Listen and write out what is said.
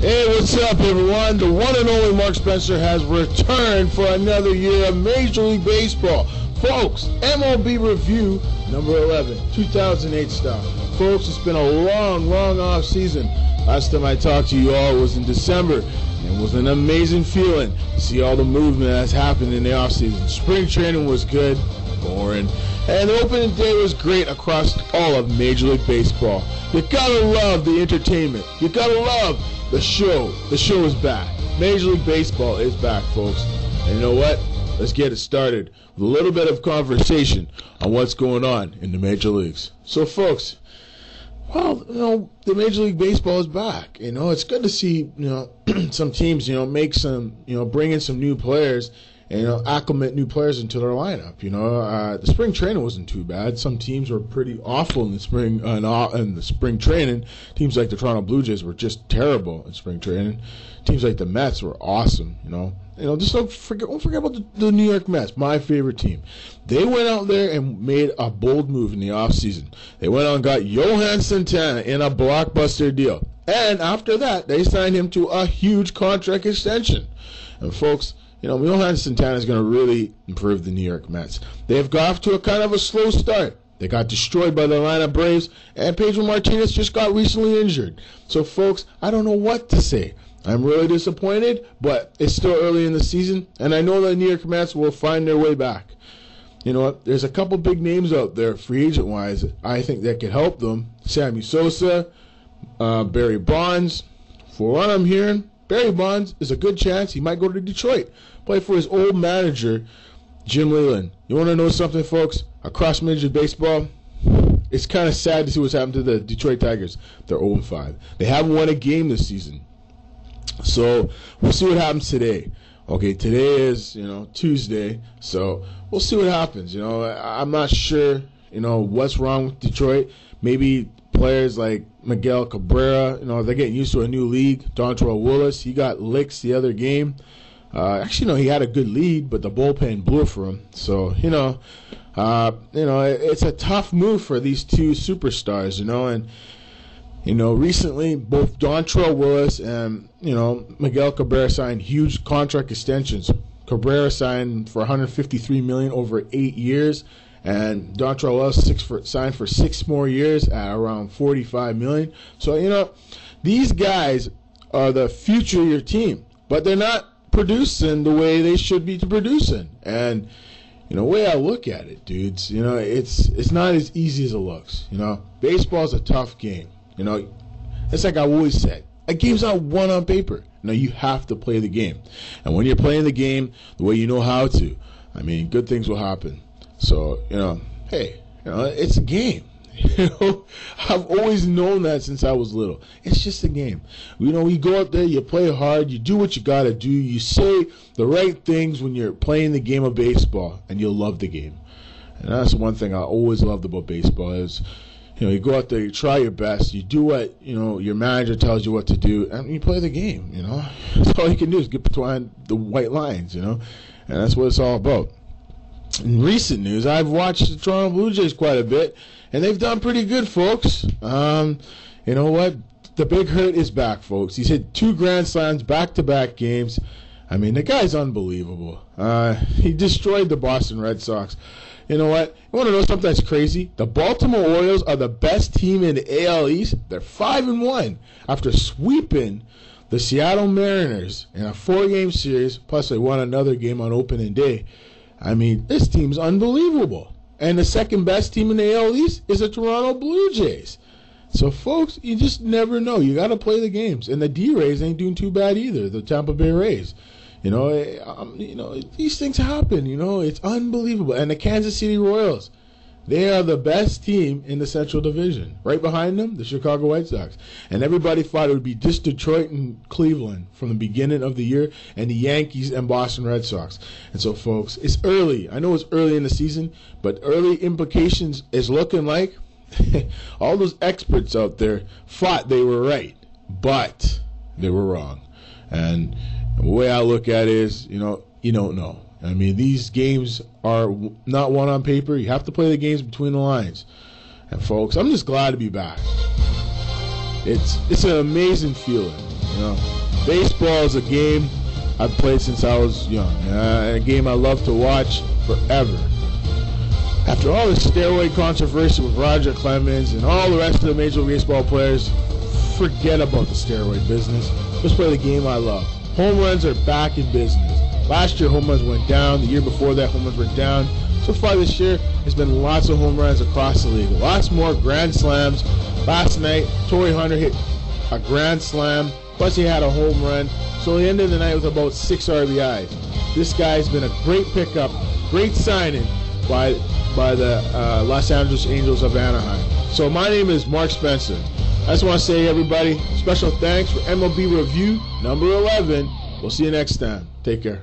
Hey, what's up, everyone? The one and only Mark Spencer has returned for another year of Major League Baseball. Folks, MLB Review number 11, 2008 style. Folks, it's been a long off season. Last time I talked to you all was in December, and it was an amazing feeling to see all the movement that's happened in the off season. Spring training was good, boring, and the opening day was great across all of Major League Baseball. You gotta love the entertainment. You gotta love the show. The show is back. Major League Baseball is back, folks. And you know what? Let's get it started with a little bit of conversation on what's going on in the major leagues. So, folks, well, the Major League Baseball is back. It's good to see, some teams, make some, bring in some new players and, acclimate new players into their lineup. The spring training wasn't too bad. Some teams were pretty awful in the spring training. Teams like the Toronto Blue Jays were just terrible in spring training. Teams like the Mets were awesome, just don't forget about the New York Mets, my favorite team. They went out there and made a bold move in the offseason. They went out and got Johan Santana in a blockbuster deal. And after that, they signed him to a huge contract extension. And folks, Johan Santana is going to really improve the New York Mets. They've got off to a kind of a slow start. They got destroyed by the Atlanta Braves, and Pedro Martinez just got recently injured. So, folks, I don't know what to say. I'm really disappointed, but it's still early in the season, and I know the New York Mets will find their way back. You know what? There's a couple big names out there, free agent-wise, I think that could help them. Sammy Sosa, Barry Bonds. For what I'm hearing, Barry Bonds is a good chance he might go to Detroit, play for his old manager, Jim Leyland. You want to know something, folks? Across Major League Baseball, it's kind of sad to see what's happened to the Detroit Tigers. They're 0-5. They haven't won a game this season. So we'll see what happens today. Okay, today is, Tuesday, so we'll see what happens. I'm not sure, what's wrong with Detroit. Maybe players like Miguel Cabrera, they're getting used to a new league. Dontrelle Willis, he got licks the other game. Actually, no, he had a good lead, but the bullpen blew for him. So, it's a tough move for these two superstars, and recently both Dontrelle Willis and, Miguel Cabrera signed huge contract extensions. Cabrera signed for $153 million over 8 years, and Dontrelle Willis signed for 6 more years at around $45 million. So, these guys are the future of your team, but they're not producing the way they should be producing. And the way I look at it, dudes, it's not as easy as it looks. Baseball's a tough game. It's like I always said, a game's not won on paper. You have to play the game. And when you're playing the game the way you know how to, good things will happen. So, hey, it's a game. I've always known that since I was little. It's just a game. You go out there, you play hard, you do what you got to do, you say the right things when you're playing the game of baseball, and you'll love the game. And that's one thing I always loved about baseball is, you go out there, you try your best, you do what, your manager tells you what to do, and you play the game, That's all you can do is get between the white lines, and that's what it's all about. In recent news, I've watched the Toronto Blue Jays quite a bit, and they've done pretty good, folks. You know what? The big hurt is back, folks. He's hit 2 grand slams, back-to-back games. The guy's unbelievable. He destroyed the Boston Red Sox. You know what? You want to know something that's crazy? The Baltimore Orioles are the best team in the AL East. They're 5-1 after sweeping the Seattle Mariners in a 4-game series, plus they won another game on opening day. This team's unbelievable. And the second best team in the AL East is the Toronto Blue Jays. So, folks, you just never know. You got to play the games. And the D-Rays ain't doing too bad either, the Tampa Bay Rays. These things happen, it's unbelievable. And the Kansas City Royals, they are the best team in the Central Division. Right behind them, the Chicago White Sox. And everybody thought it would be just Detroit and Cleveland from the beginning of the year, and the Yankees and Boston Red Sox. And so, folks, it's early. I know it's early in the season, but early implications is looking like all those experts out there thought they were right, but they were wrong. And the way I look at it is, you don't know. These games are not won on paper. You have to play the games between the lines. And folks, I'm just glad to be back. It's an amazing feeling. You know, baseball is a game I've played since I was young, and a game I love to watch forever. After all the steroid controversy with Roger Clemens and all the rest of the Major League Baseball players, forget about the steroid business. Let's play the game I love. Home runs are back in business. Last year, home runs went down. The year before that, home runs went down. So far this year, there's been lots of home runs across the league. Lots more grand slams. Last night, Torrey Hunter hit a grand slam, plus he had a home run. So he ended the night with about 6 RBIs. This guy's been a great pickup, great signing by the Los Angeles Angels of Anaheim. So my name is Mark Spencer. I just want to say, everybody, special thanks for MLB Review number 11. We'll see you next time. Take care.